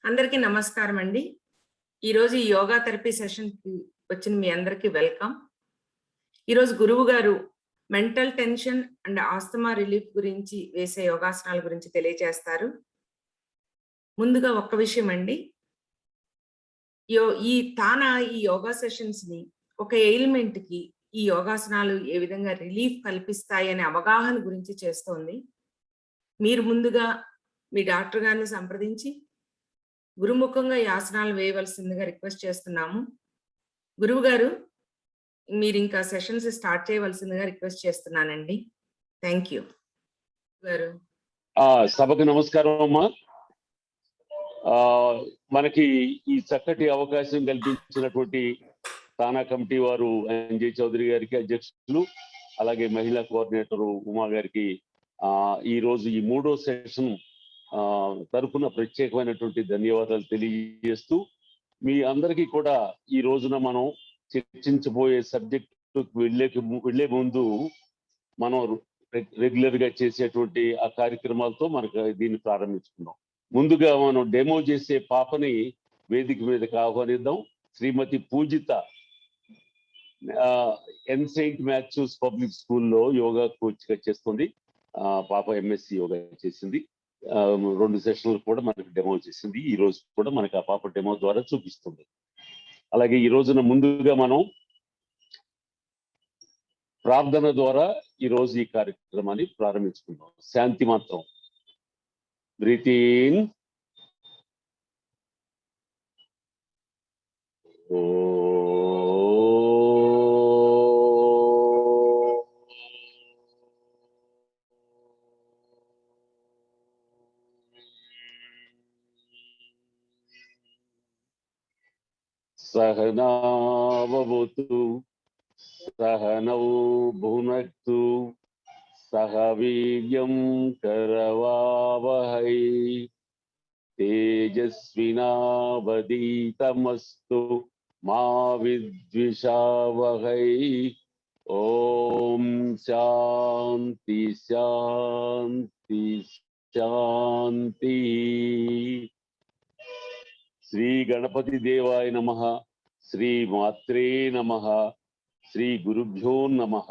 అందరికీ నమస్కారం అండి. ఈరోజు ఈ యోగా థెరపీ సెషన్‌కి వచ్చిన మీ అందరికీ వెల్కమ్. ఈరోజు గురువు గారు mental tension and asthma relief గురించి వేసే యోగాసనాల గురించి తెలియజేస్తారు. ముందుగా ఒక్క విషయం అండి. యో ఈ తానా ఈ యోగా సెషన్స్‌ని ఒక ఎయిల్‌మెంట్‌కి ఈ యోగాసనాలు ఏ విధంగా రిలీఫ్ కల్పిస్తాయి అనే అవగాహన గురించి చేస్తోంది. మీరు ముందుగా మీ డాక్టర్ గారిని సంప్రదించి గురుముఖంగా ఈ ఆసనాలు వేయవలసిందిగా రిక్వెస్ట్ చేస్తున్నాము. గురువుగారు మీరింకా సెషన్స్ స్టార్ట్ చేయవలసిందిగా రిక్వెస్ట్ చేస్తున్నానండి. Thank you. గారు. సభకు నమస్కారం అమ్మా. మనకి ఈ చక్కటి అవకాశం కల్పించినటువంటి తానా కమిటీ వారు అంజయ్ చౌదరి గారికి అధ్యక్షులు, అలాగే మహిళా కోఆర్డినేటర్ ఉమా గారికి ఈ రోజు ఈ మూడో సెషన్ తరపున ప్రత్యేకమైనటువంటి ధన్యవాదాలు తెలియజేస్తూ, మీ అందరికీ కూడా ఈ రోజున మనం చర్చించబోయే సబ్జెక్టు వెళ్లే ముందు మనం రెగ్యులర్ గా చేసేటువంటి ఆ కార్యక్రమాలతో మనకు దీన్ని ప్రారంభించుకున్నాం. ముందుగా మనం డెమో చేసే పాపని వేదిక మీదకి ఆహ్వానిద్దాం. శ్రీమతి పూజిత సెయింట్ మాథ్యూస్ పబ్లిక్ స్కూల్లో యోగా కోచ్ గా చేస్తుంది. పాప ఎంఎస్సి యోగా చేసింది. 2 సెషన్లు కూడా మనకు డెమో చేసింది. ఈ రోజు కూడా మనకు ఆ పాప డెమో ద్వారా చూపిస్తుంది. అలాగే ఈ రోజున ముందుగా మనం ప్రార్థన ద్వారా ఈ రోజు ఈ కార్యక్రమాన్ని ప్రారంభించుకుందాం. శాంతి మంత్రం. Breath in. సహనావతు సహనౌ భునక్తు సహ వీర్యం కరవావహై తేజస్వినావదీతమస్తు మా విద్విషావహై. ఓం శాంతి శాంతి శాంతి. శ్రీ గణపతి దేవాయ నమః. శ్రీ మాత్రే నమః. శ్రీ గురుభ్యో నమః.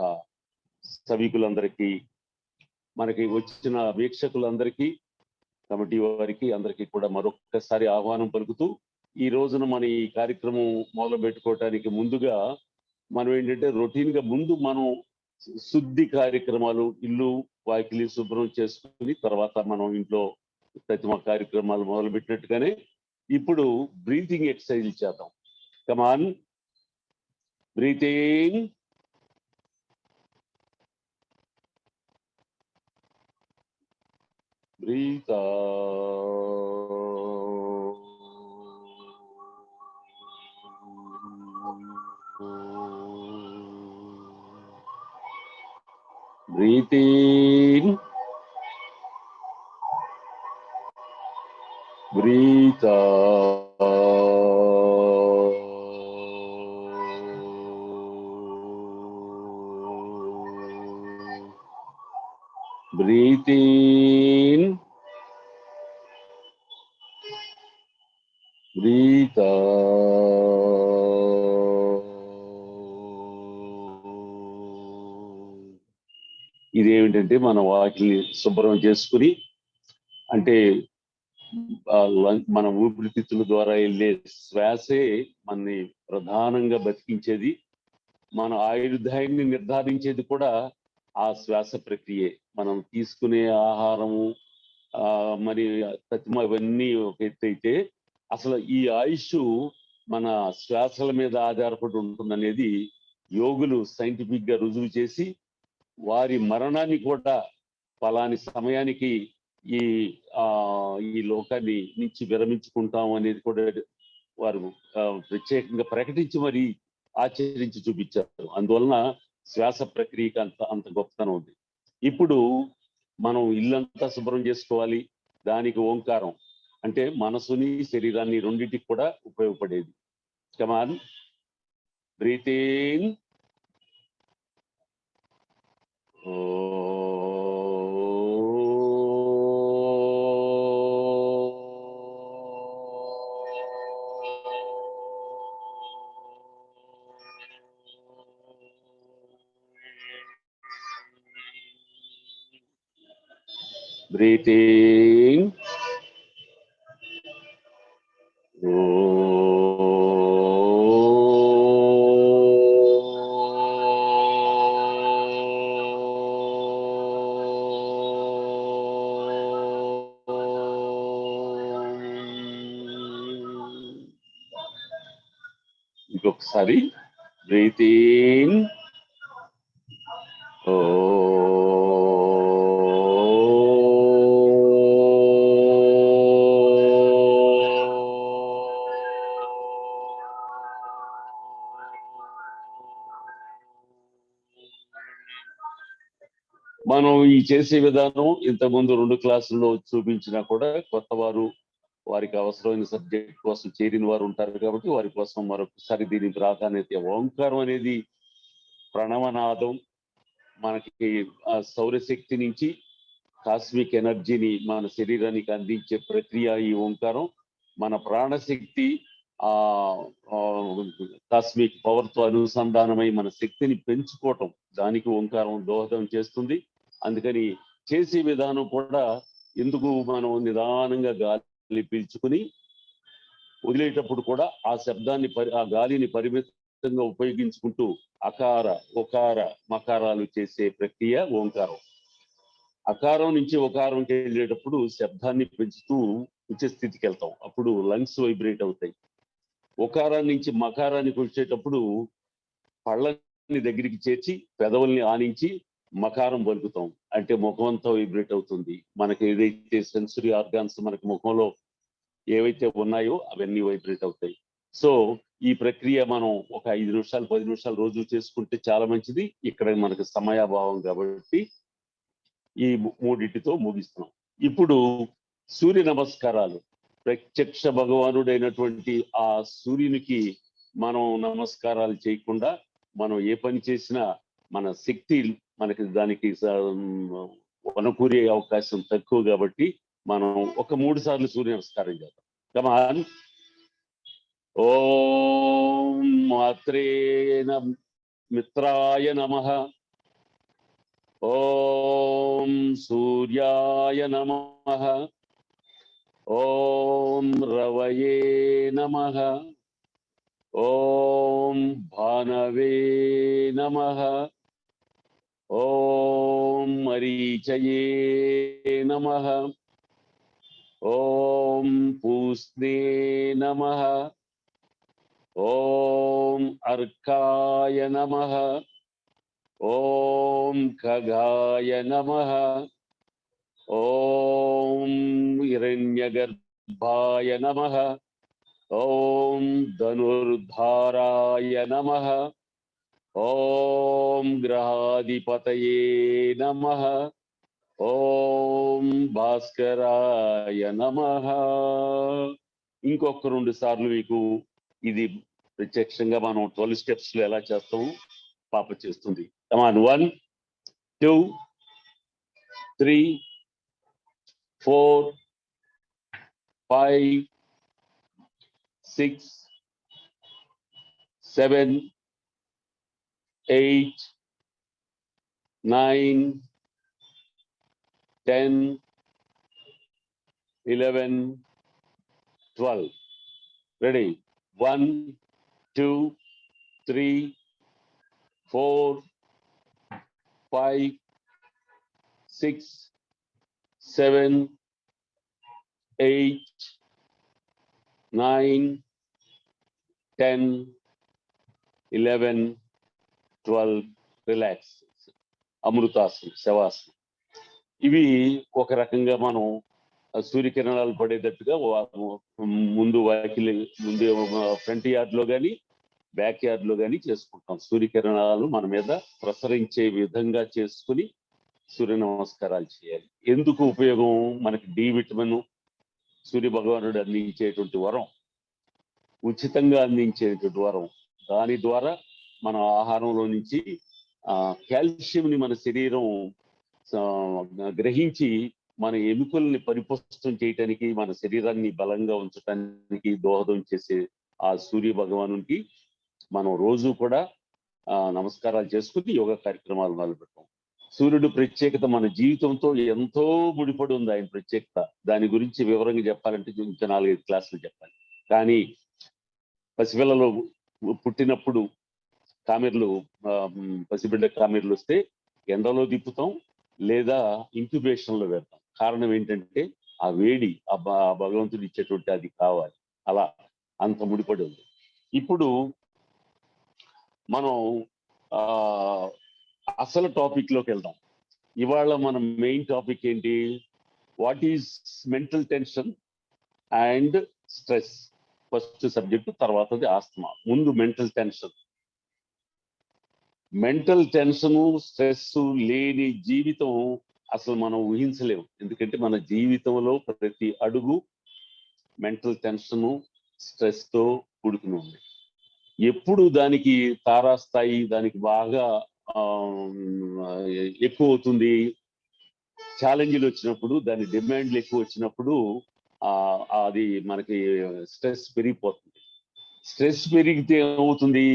సభికులందరికీ, మనకి వచ్చిన వీక్షకులందరికీ, కమిటీ వారికి అందరికీ కూడా మరొక్కసారి ఆహ్వానం పలుకుతూ, ఈ రోజున మన ఈ కార్యక్రమం మొదలు పెట్టుకోవటానికి ముందుగా మనం ఏంటంటే రొటీన్ గా ముందు మనం శుద్ధి కార్యక్రమాలు, ఇల్లు వాకిలి శుభ్రం చేసుకుని తర్వాత మనం ఇంట్లో ప్రతిమ కార్యక్రమాలు మొదలు పెట్టినట్టుగానే ఇప్పుడు బ్రీతింగ్ ఎక్సర్సైజ్ చేద్దాం. కమాన్, breathing. Breathe out. Breathe in. Breathe out. Breathe in. Breathe out. ఇదేమిటంటే మనం వాటిని శుభ్రం చేసుకుని, అంటే మన ఊపిరితిత్తుల ద్వారా వెళ్ళే శ్వాసే మనని ప్రధానంగా బతికించేది. మన ఆయుర్దాయాన్ని నిర్ధారించేది కూడా ఆ శ్వాస ప్రక్రియే. మనం తీసుకునే ఆహారము మరి ప్రతిమ ఇవన్నీ ఒక ఎత్తు అయితే, అసలు ఈ ఆయుష్ మన శ్వాసల మీద ఆధారపడి ఉంటుందనేది యోగులు సైంటిఫిక్ గా రుజువు చేసి, వారి మరణాన్ని కూడా ఫలాని సమయానికి ఈ లోకాన్ని నుంచి విరమించుకుంటాం అనేది కూడా వారు ప్రత్యేకంగా ప్రకటించి మరి ఆచరించి చూపించారు. అందువలన శ్వాస ప్రక్రియకి అంత గొప్పతనం ఉంది. ఇప్పుడు మనం ఇల్లంతా శుభ్రం చేసుకోవాలి. దానికి ఓంకారం అంటే మనసుని శరీరాన్ని రెండింటికి కూడా ఉపయోగపడేది. కమాన్, బ్రీత్ ఇన్. బ్రీతింగ్. ఇంకొకసారి బ్రీతింగ్. మనం ఈ చేసే విధానం ఇంతకుముందు 2 క్లాసుల్లో చూపించినా కూడా కొత్త వారికి అవసరమైన సబ్జెక్ట్ కోసం చేరిన వారు ఉంటారు కాబట్టి వారి కోసం మరొకసారి దీని ప్రాధాన్యత. ఓంకారం అనేది ప్రణవనాదం, మనకి ఆ సౌరశక్తి నుంచి కాస్మిక్ ఎనర్జీని మన శరీరానికి అందించే ప్రక్రియ ఈ ఓంకారం. మన ప్రాణశక్తి ఆ కాస్మిక్ పవర్ తో అనుసంధానమై మన శక్తిని పెంచుకోవటం, దానికి ఓంకారం దోహదం చేస్తుంది. అందుకని చేసే విధానం కూడా ఎందుకు మనం నిదానంగా గాలి పీల్చుకుని వదిలేటప్పుడు కూడా ఆ శబ్దాన్ని ఆ గాలిని పరిమితంగా ఉపయోగించుకుంటూ అకార ఉకార మకారాలు చేసే ప్రక్రియ ఓంకారం. అకారం నుంచి ఒకారంకి వెళ్ళేటప్పుడు శబ్దాన్ని పెంచుతూ ఉచ్చ స్థితికి వెళ్తాం, అప్పుడు లంగ్స్ వైబ్రేట్ అవుతాయి. ఒకారం నుంచి మకారానికి వచ్చేటప్పుడు పళ్ళని దగ్గరికి చేర్చి పెదవుల్ని ఆనించి మకారం పలుకుతాం, అంటే ముఖం అంతా వైబ్రేట్ అవుతుంది. మనకి ఏదైతే సెన్సరీ ఆర్గాన్స్ మనకి ముఖంలో ఏవైతే ఉన్నాయో అవన్నీ వైబ్రేట్ అవుతాయి. సో ఈ ప్రక్రియ మనం ఒక 5 నిమిషాలు 10 నిమిషాలు రోజు చేసుకుంటే చాలా మంచిది. ఇక్కడ మనకు సమయాభావం కాబట్టి ఈ 3టితో ముగిస్తున్నాం. ఇప్పుడు సూర్య నమస్కారాలు. ప్రత్యక్ష భగవానుడైనటువంటి ఆ సూర్యునికి మనం నమస్కారాలు చేయకుండా మనం ఏ పని చేసినా మన శక్తి మనకి దానికి వనకూరే అవకాశం తక్కువ కాబట్టి మనం ఒక 3 సార్లు సూర్య నమస్కారం చేద్దాం. కమాన్. ఓం మాత్రే మిత్రాయ నమః. ఓం సూర్యాయ నమః. ఓం రవయే నమః. ఓం భానవే నమః. ఓం మరీచయే నమః. ఓం పూస్నే నమః. ఓం అర్కాయ నమః. ఓం ఖగాయ నమః. ఓం హిరణ్యగర్భాయ నమః. ఓం ధనుర్ధారాయ నమః. ఓం గ్రహాధిపతయే నమః. ఓం భాస్కరాయ నమః. ఇంకొక 2 సార్లు మీకు ఇది ప్రత్యక్షంగా మనం 12 steps లో ఎలా చేస్తాము పాప చేస్తుంది. కమాన్. 1 2 3 4 5 6 7 8 9 10 11 12. Ready? 1 2 3 4 5 6 7 8 9 10 11 12. రిలాక్స్. అమృతాసనం, శవాసనం. ఇవి ఒక రకంగా మనం సూర్యకిరణాలు పడేటట్టుగా ముందు ఫ్రంట్ యార్డ్ లో కానీ బ్యాక్ యార్డ్ లో కానీ చేసుకుంటాం. సూర్యకిరణాలు మన మీద ప్రసరించే విధంగా చేసుకుని సూర్య నమస్కారాలు చేయాలి. ఎందుకు ఉపయోగం? మనకి డి విటమిన్ సూర్య భగవానుడు అందించేటువంటి వరం, ఉచితంగా అందించేటువంటి వరం. దాని ద్వారా మన ఆహారంలో నుంచి కాల్షియం ని మన శరీరం గ్రహించి మన ఎముకల్ని పరిపుష్టం చేయటానికి, మన శరీరాన్ని బలంగా ఉంచడానికి దోహదం చేసే ఆ సూర్య భగవానునికి మనం రోజు కూడా నమస్కారాలు చేసుకుని యోగా కార్యక్రమాలు మొదలుపెట్టాం. సూర్యుడు ప్రత్యేకత మన జీవితంతో ఎంతో ముడిపడి ఉంది. ఆయన ప్రత్యేకత దాని గురించి వివరంగా చెప్పాలంటే ఇంకా 4-5 క్లాసులు చెప్పాలి. కానీ పసిపిల్లలు పుట్టినప్పుడు కామెర్లు పసిబిడ్డ కామెర్లు వస్తే ఎండలో తిప్పుతాం లేదా ఇంక్యుబేషన్ లో పెడతాం. కారణం ఏంటంటే ఆ వేడి ఆ భగవంతుడు ఇచ్చేటువంటి అది కావాలి. అలా అంత ముడిపడి ఉంది. ఇప్పుడు మనం అసలు టాపిక్ లోకి వెళ్దాం. ఇవాళ మనం మెయిన్ టాపిక్ ఏంటి? What is mental tension and stress. First subject, తర్వాతది ఆస్తమా. ముందు mental tension. Mental tension stress లేని జీవితం అసలు మనం ఊహించలేము. ఎందుకంటే మన జీవితంలో ప్రతి అడుగు మెంటల్ టెన్షన్ స్ట్రెస్ తో కూడుకుని ఉంది. ఎప్పుడు దానికి తారాస్థాయి దానికి బాగా ఎక్కువ అవుతుంది, ఛాలెంజ్లు వచ్చినప్పుడు, దాని డిమాండ్లు ఎక్కువ వచ్చినప్పుడు అది మనకి స్ట్రెస్ పెరిగిపోతుంది. స్ట్రెస్ పెరిగితే ఏమవుతుంది?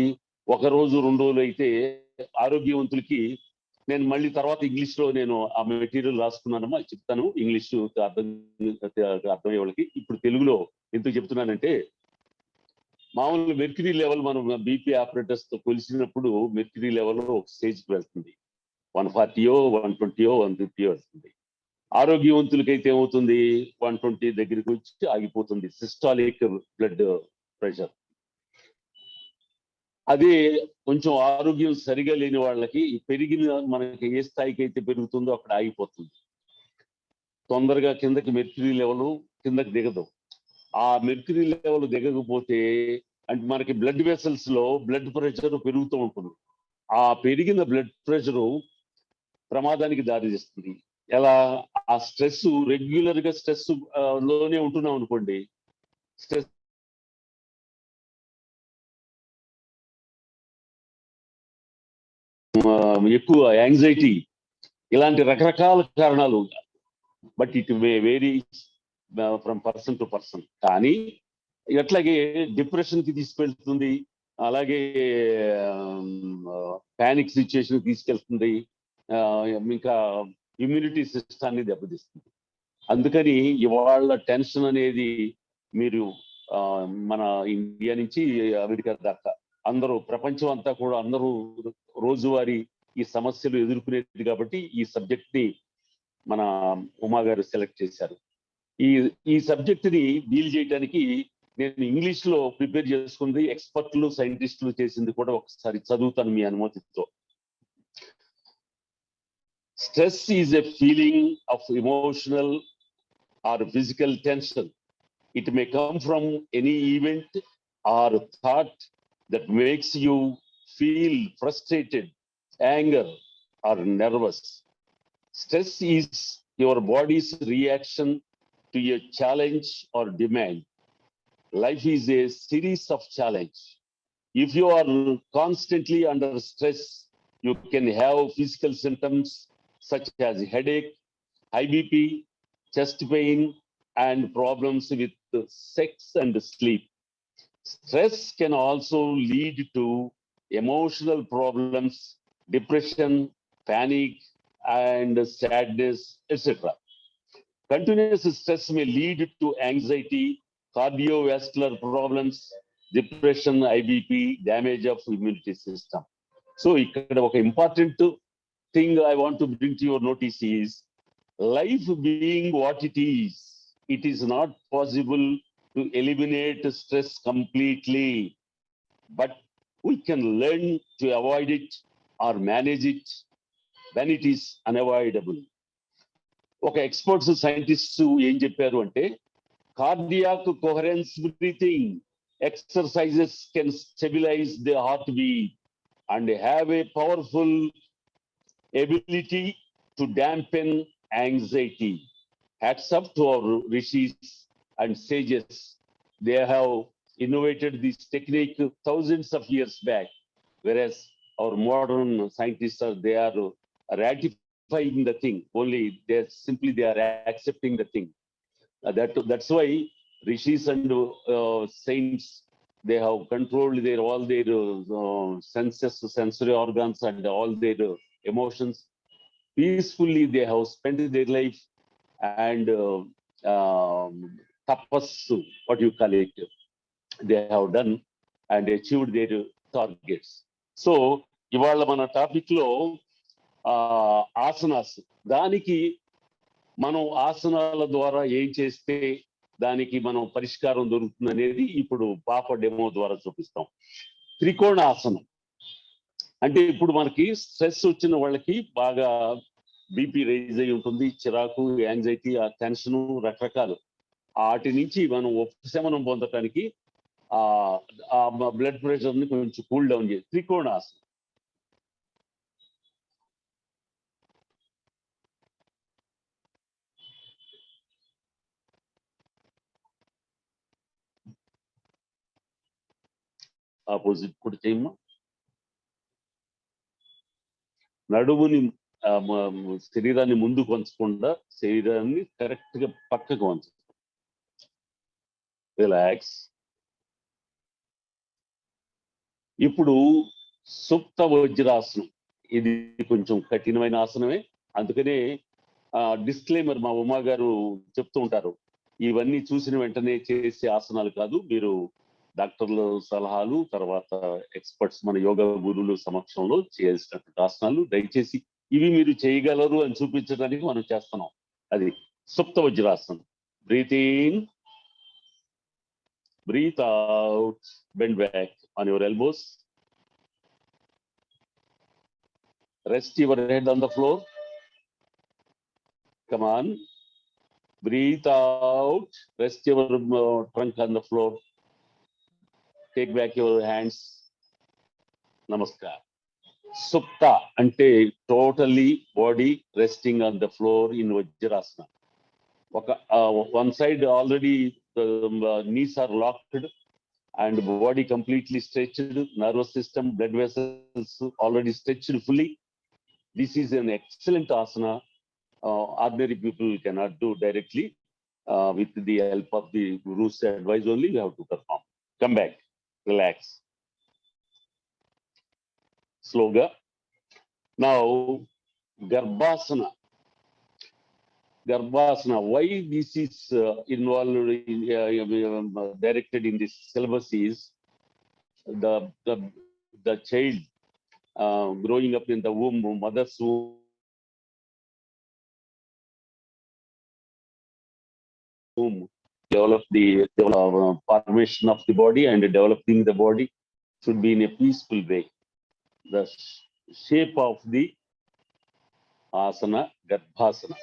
ఒక రోజు 2 రోజులు అయితే ఆరోగ్యవంతులకి, నేను మళ్ళీ తర్వాత ఇంగ్లీష్ లో నేను ఆ మెటీరియల్ రాసుకున్నానమ్మా, చెప్తాను ఇంగ్లీష్ అర్థమయ్యే వాళ్ళకి. ఇప్పుడు తెలుగులో ఎందుకు చెప్తున్నానంటే, మామూలు మెర్క్యూరీ లెవెల్ మనం బీపీ ఆపరేటర్స్ తో కొలిసినప్పుడు మెర్క్యూరీ లెవెల్ ఒక స్టేజ్కి వెళ్తుంది. 140, 120, 150 వస్తుంది. ఆరోగ్యవంతులకైతే ఏమవుతుంది? 120 దగ్గరికి వచ్చి ఆగిపోతుంది సిస్టాలిక్ బ్లడ్ ప్రెషర్. అదే కొంచెం ఆరోగ్యం సరిగా లేని వాళ్ళకి పెరిగిన మనకి ఏ స్థాయికి అయితే పెరుగుతుందో అక్కడ ఆగిపోతుంది. తొందరగా కిందకి మెర్క్యూరీ లెవెల్ కిందకి దిగదు. ఆ మెర్క్యూరీ లెవెల్ దిగకపోతే అంటే మనకి బ్లడ్ వెసల్స్ లో బ్లడ్ ప్రెషర్ పెరుగుతూ ఉంటుంది. ఆ పెరిగిన బ్లడ్ ప్రెషరు ప్రమాదానికి దారితీస్తుంది. ఎలా? ఆ స్ట్రెస్ రెగ్యులర్ గా స్ట్రెస్ లోనే ఉంటున్నాం అనుకోండి, స్ట్రెస్ ఎక్కువ యాంగ్జైటీ, ఇలాంటి రకరకాల కారణాలు. But it may vary from person to person. కానీ అట్లాగే డిప్రెషన్ కి తీసుకెళ్తుంది, అలాగే పానిక్ సిచ్యుయేషన్ తీసుకెళ్తుంది, ఇంకా ఇమ్యూనిటీ సిస్టాన్ని దెబ్బతీస్తుంది. అందుకని ఇవాళ టెన్షన్ అనేది మీరు మన ఇండియా నుంచి అమెరికా దాకా అందరూ, ప్రపంచం అంతా కూడా అందరూ రోజువారీ ఈ సమస్యలు ఎదుర్కొనేది కాబట్టి ఈ సబ్జెక్ట్ ని మన ఉమా గారు సెలెక్ట్ చేశారు. ఈ సబ్జెక్ట్ ని డీల్ చేయడానికి నేను ఇంగ్లీష్ లో ప్రిపేర్ చేసుకుంది, ఎక్స్పర్ట్లు సైంటిస్టులు చేసింది కూడా ఒకసారి చదువుతాను మీ అనుమతితో. Stress is a feeling of emotional or physical tension. It may come from any event or thought that makes you feel frustrated, anger, or nervous. Stress is your body's reaction to a challenge or demand. Life is a series of challenges. If you are constantly under stress, you can have physical symptoms such as headache, high BP, chest pain, and problems with sex and sleep. Stress can also lead to emotional problems, depression, panic, and sadness, etc. Continuous stress may lead to anxiety, cardiovascular problems, depression, IBP, damage of immunity system. So, ikkada oka important thing I want to bring to your notice is, life being what it is not possible to eliminate stress completely, but we can learn to avoid it or manage it when it is unavoidable. ఒక experts scientist ఏం చెప్పారు అంటే, cardiac coherence breathing exercises can stabilize the heartbeat and have a powerful ability to dampen anxiety. Hats up to our rishis and sages. They have innovated this technique thousands of years back, whereas our modern scientists they are ratifying the thing. Only they are accepting the thing. That's why rishis and saints, they have controlled all their senses, sensory organs, and all their emotions. peacefully they have spent their life and tapassu, what you call it, they have done and achieved their targets. So ఇవాళ మన topic లో ఆసనాస్, దానికి మనం ఆసనాల ద్వారా ఏం చేస్తే దానికి మనం పరిష్కారం దొరుకుతుంది అనేది ఇప్పుడు పాప డెమో ద్వారా చూపిస్తాం. త్రికోణ ఆసనం అంటే ఇప్పుడు మనకి స్ట్రెస్ వచ్చిన వాళ్ళకి బాగా బీపీ రైజ్ అయి ఉంటుంది, చిరాకు, యాంగ్జైటీ, ఆ టెన్షన్ రకరకాలు, వాటి నుంచి మనం ఉపశమనం పొందటానికి ఆ బ్లడ్ ప్రెషర్ ని కొంచెం కూల్ డౌన్ చేసి త్రికోణ ఆసనం. ఆపోజిట్ కూడా చేయమ్మా. నడుముని శరీరాన్ని ముందుకు వంచకుండా శరీరాన్ని కరెక్ట్ గా పక్కకు వంచు. రిలాక్స్. ఇప్పుడు సుప్త వజ్రాసనం, ఇది కొంచెం కఠినమైన ఆసనమే, అందుకనే డిస్క్లైమర్ మా ఉమా గారు చెప్తూ ఉంటారు, ఇవన్నీ చూసిన వెంటనే చేసే ఆసనాలు కాదు, మీరు డాక్టర్ల సలహాలు తర్వాత ఎక్స్పర్ట్స్ మన యోగా గురువుల సమక్షంలో చేయాల్సినటువంటి ఆసనాలు, దయచేసి ఇవి మీరు చేయగలరు అని చూపించడానికి మనం చేస్తున్నాం. అది సుప్త వజ్రాసనం. Breathe in, breathe out, bend back on your elbows, rest your head on the floor. Come on, breathe out, rest your trunk on the floor, take back your hands. Namaskar. Supta ante totally body resting on the floor in Vajrasana. One side already the knees are locked and body completely stretched, nervous system, blood vessels already stretched fully. This is an excellent asana. Ordinary people cannot do directly. With the help of the guru's advice only, you have to perform. Come back, relax. Sloga. Now, Garbhasana. Garbhasana, why this is involved in, directed in this syllabus is the child growing up in the womb, mother's womb, develop the formation of the body and developing the body should be in a peaceful way. The shape of the asana, Garbhasana.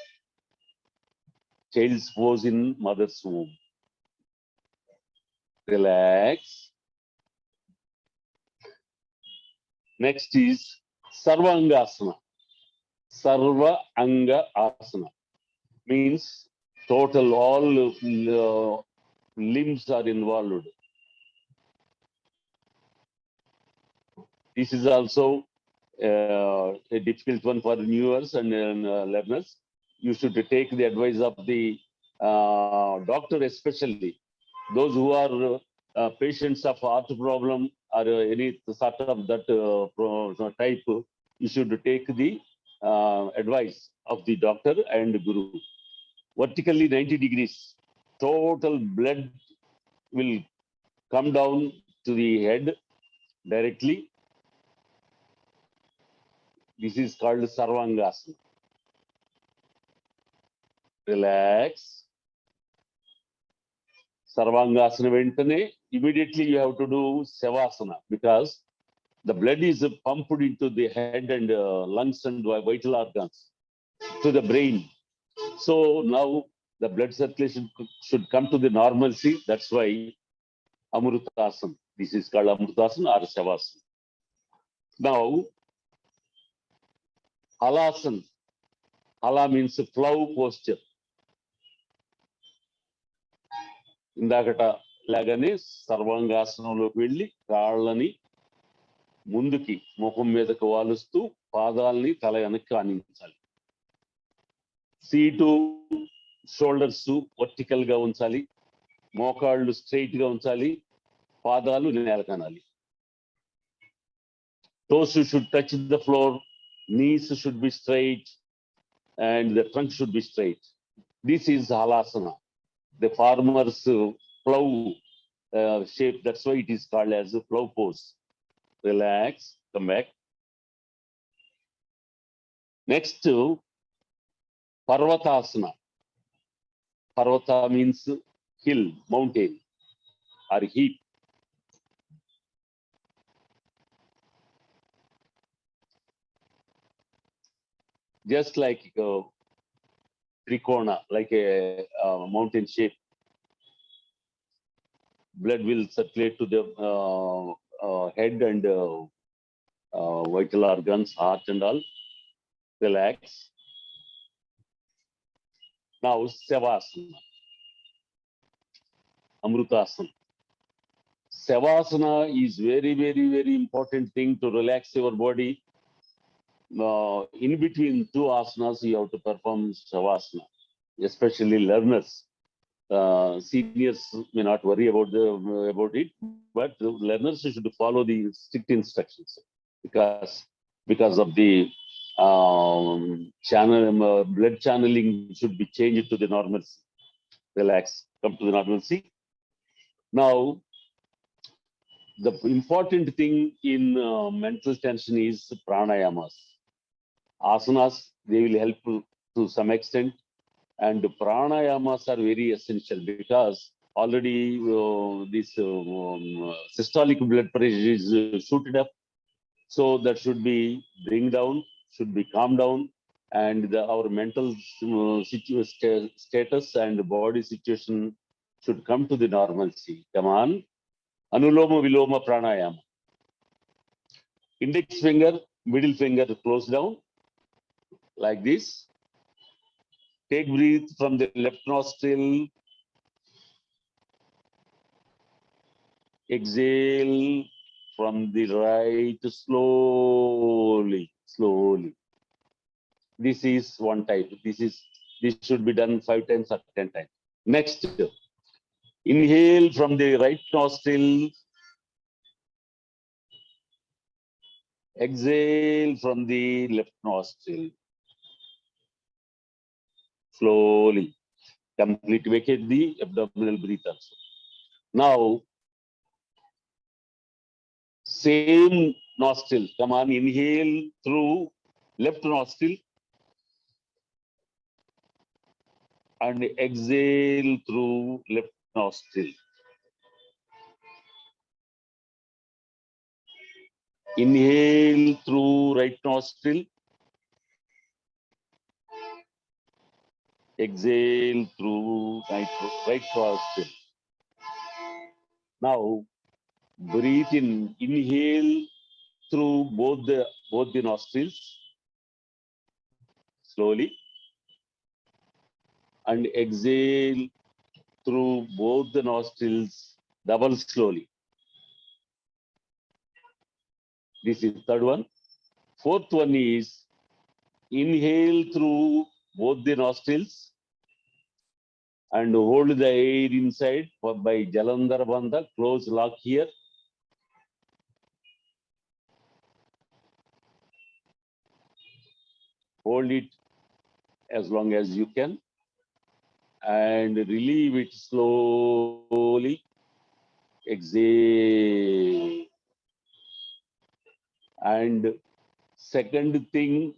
Child's pose in mother's womb. Relax. Next is Sarvanga Asana. Sarva Anga Asana means total all limbs are involved. This is also a difficult one for viewers and learners. You should take the advice of the doctor, especially those who are patients of heart problem or any sort of that type. You should take the advice of the doctor and guru. Vertically 90 degrees, total blood will come down to the head directly. This is called Sarvangasana. Relax. Sarvangasana ventane, immediately you have to do Savasana because the blood is pumped into the head and lungs and vital organs to the brain. So now the blood circulation should come to the normalcy. That's why Amrutasana. This is called Amrutasana or Savasana. Now, Halasana. Hala means plow posture. ఇందాకట లాగానే సర్వాంగాసనంలోకి వెళ్ళి కాళ్ళని ముందుకి ముఖం మీదకి వాలుస్తూ పాదాలని తల వెనక్కి ఆనించాలి. Seat shoulders vertical గా ఉంచాలి, మోకాళ్ళు స్ట్రైట్ గా ఉంచాలి, పాదాలు నేలకనాలి. Toes should touch the floor, knees should be straight, and the trunk should be straight. This is halasana, the farmer's plow shape. That's why it is called as a plow pose. Relax, come back. Next to Parvatasana. Parvata means hill, mountain, or heap. Just like trikona, like a mountain shape. Blood will circulate to the head and vital organs, heart and all. Relax. Now, Savasana, Amrutasana. Savasana is very, very, very important thing to relax your body. In between two asanas, you have to perform Savasana, especially learners. Seniors may not worry about it, but the learners should follow the strict instructions because of the blood channeling should be changed to the normalcy. Relax, come to the normalcy. Now, the important thing in mental tension is pranayamas. Asanas, they will help to some extent, and pranayamas are very essential because already this systolic blood pressure is shooted up. So that should be bring down, should be calm down, and our mental status and body situation should come to the normalcy. Come on. Anuloma Viloma Pranayama. Index finger, middle finger close down like this. Take breath from the left nostril. Exhale from the right slowly, slowly. This is one type. This should be done 5 times or 10 times. Next, inhale from the right nostril. Exhale from the left nostril. Slowly. Complete vacate the abdominal breath also. Now, same nostril. Come on, inhale through left nostril and exhale through left nostril. Inhale through right nostril. Exhale through right nostril. Now, breathe in. Inhale through both the nostrils. Slowly. And exhale through both the nostrils, double slowly. This is third one. Fourth one is inhale through both the nostrils and hold the air inside by Jalandhar Bandha, close lock here. Hold it as long as you can and relieve it slowly. Exhale. And second thing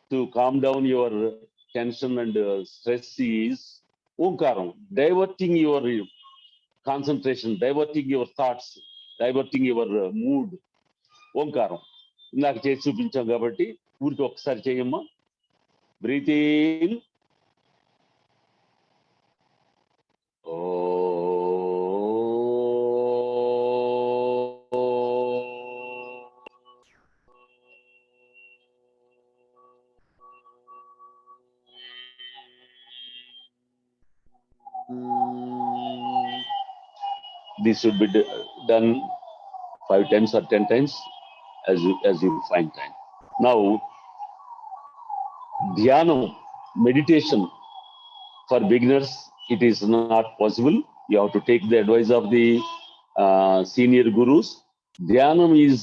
to calm down your tension and stress is Omkaram, diverting your concentration, diverting your thoughts, diverting your mood. Omkaram. ఇందాక చేసి చూపించాం కాబట్టి ఊరికి ఒకసారి చేయమ్మా. Breathe in. This should be done 5 times or 10 times as you find time. Now, Dhyanam, meditation for beginners, it is not possible. You have to take the advice of the senior gurus. Dhyanam is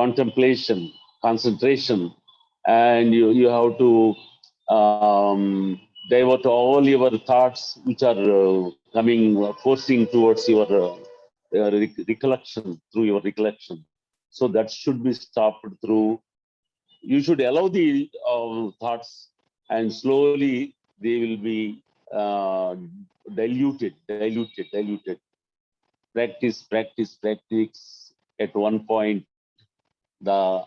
contemplation, concentration, and you have to divert all your thoughts which are coming, forcing towards your recollection, through your recollection. So that should be stopped through. You should allow the thoughts, and slowly they will be uh, diluted. Practice. At one point, the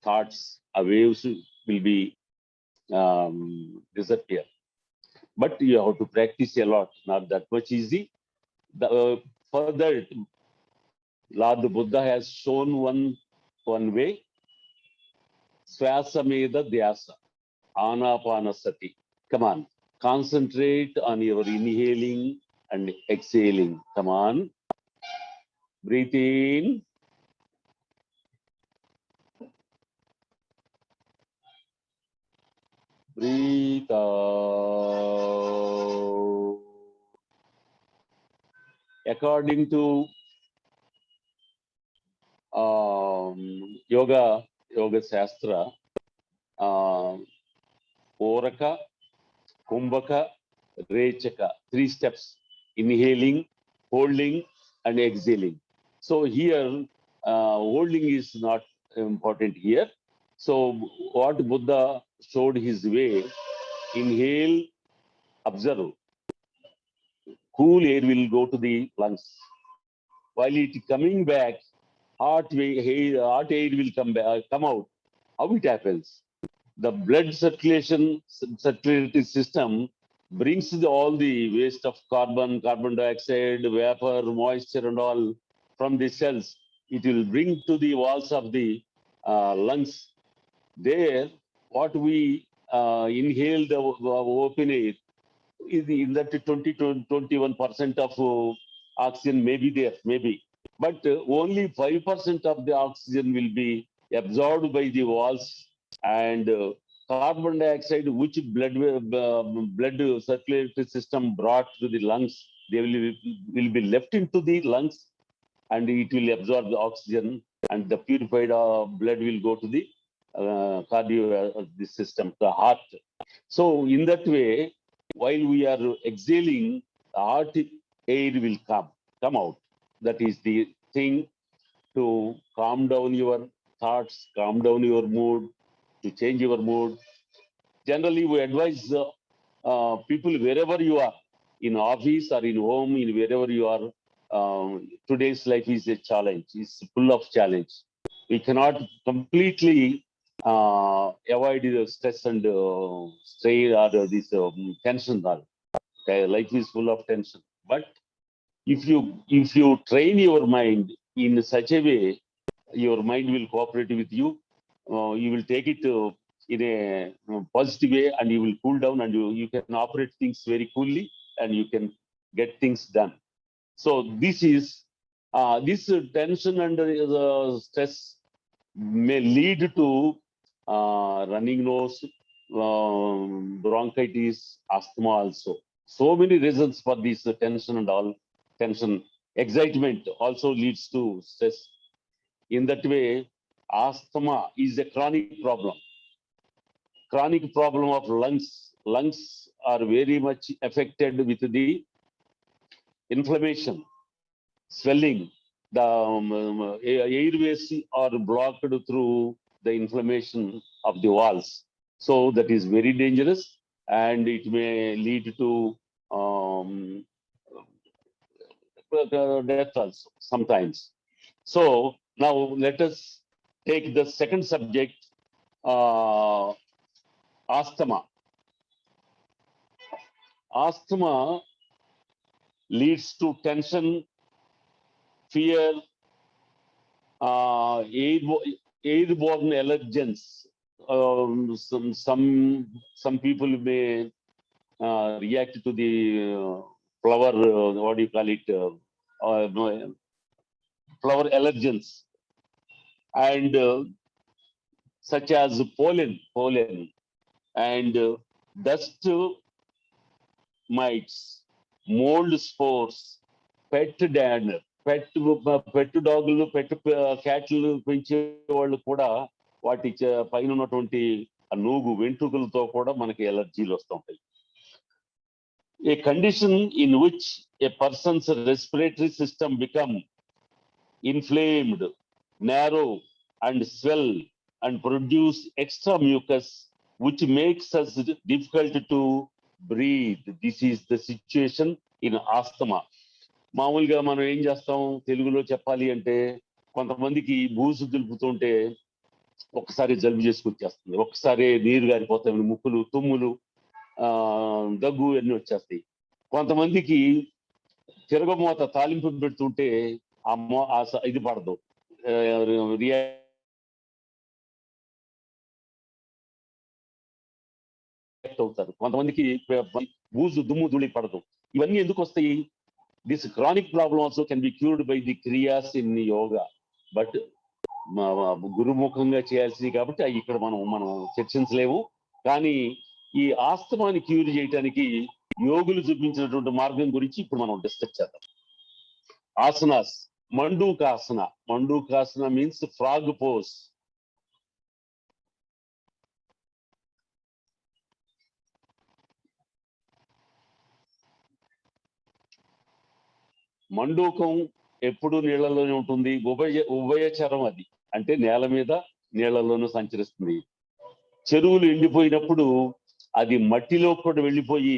thoughts, waves will be disappear. But you have to practice a lot, not that much easy. Further, Lord Buddha has shown one way: Swasameda Dhyasa, Anapanasati. Come on, concentrate on your inhaling and exhaling. Come on, breathe in, breathe out. According to yoga Shastra, Oraka, Kumbhaka, Rechaka, 3 steps: inhaling, holding, and exhaling. So here, holding is not important here. So what Buddha showed his way: inhale, observe. Cool air will go to the lungs. While it coming back, hot air will come out. How it happens? The blood circulatory system brings all the waste of carbon dioxide, vapor, moisture, and all from the cells. It will bring to the walls of the lungs. There, what we inhale the open air, is in that 20 to 21% of oxygen may be there, maybe. But only 5% of the oxygen will be absorbed by the walls, and carbon dioxide, which blood circulatory system brought to the lungs, they will be left into the lungs, and it will absorb the oxygen, and the purified blood will go to the the system, the heart. So in that way, while we are exhaling, the heart air will come out. That is the thing to calm down your thoughts, calm down your mood, to change your mood. Generally, we advise people wherever you are, in office or in home, in wherever you are. Today's life is a challenge. It's full of challenge. We cannot completely avoid the stress and strain or this tension. Okay, life is full of tension. But if you train your mind in such a way, your mind will cooperate with you. You will take it in a positive way, and you will cool down, and you can operate things very coolly, and you can get things done. So this tension and stress may lead to running nose, bronchitis, asthma also. So many reasons for this tension and all. Tension, excitement also leads to stress. In that way, asthma is a chronic problem. Chronic problem of lungs. Lungs are very much affected with the inflammation, swelling. The airways are blocked through the inflammation of the walls. So that is very dangerous, and it may lead to death also sometimes. So now let us take the second subject, asthma. Asthma leads to tension, fear, airborne allergens. Some people may react to the flower. What do you call it? Flower allergens, and such as pollen, and dust mites, mold spores, pet dander. పెట్ డాగులు, పెట్ క్యాట్లు పెంచే వాళ్ళు కూడా వాటి పైన ఉన్నటువంటి ఆ నూగు వెంట్రుకలతో కూడా మనకి ఎలర్జీలు వస్తూ ఉంటాయి. A condition in which a person's respiratory system become inflamed, narrow, and swell and produce extra mucus, which makes us difficult to breathe. This is the situation in asthma. మామూలుగా మనం ఏం చేస్తాం తెలుగులో చెప్పాలి అంటే, కొంతమందికి బూజు దులుపుతుంటే ఒక్కసారి జలుబు చేసుకొచ్చేస్తుంది, ఒక్కసారి నీరు గారిపోతాయి, ముక్కులు తుమ్ములు దగ్గు అన్ని వచ్చేస్తాయి. కొంతమందికి తిరగమోత తాలింపు పెడుతుంటే ఇది పడదు, రియాక్ట్ అవుతారు. కొంతమందికి బూజు దుమ్ము ధూళి పడదు. ఇవన్నీ ఎందుకు వస్తాయి? This chronic problem also can be cured by the kriyas in yoga, but గురుముఖంగా చేయాల్సింది కాబట్టి ఇక్కడ మనం చర్చించలేము. కానీ ఈ ఆస్తమాని క్యూర్ చేయడానికి యోగులు చూపించినటువంటి మార్గం గురించి ఇప్పుడు మనం డిస్కస్ చేద్దాం. Asanas. Mandukasana. Mandukasana means frog pose. మండూకం ఎప్పుడు నీళ్లలోనే ఉంటుంది. ఉభయచరం అది, అంటే నేల మీద నీళ్లలోనూ సంచరిస్తుంది. చెరువులు ఎండిపోయినప్పుడు అది మట్టిలో కూడా వెళ్ళిపోయి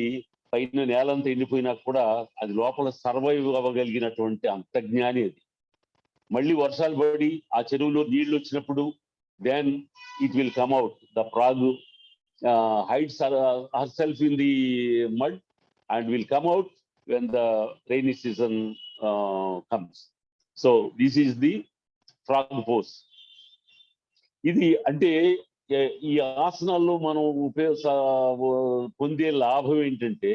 పైన నేలంతా ఎండిపోయినా కూడా అది లోపల సర్వైవ్ అవ్వగలిగినటువంటి అంతజ్ఞాని అది. మళ్ళీ వర్షాలు పడి ఆ చెరువులో నీళ్లు వచ్చినప్పుడు then it will come out. The frog hides herself in the mud and will come out when the rainy season comes. So this is the frog pose. ఇది అంటే ఈ ఆసనాల్లో మనం పొందే లాభం ఏంటంటే,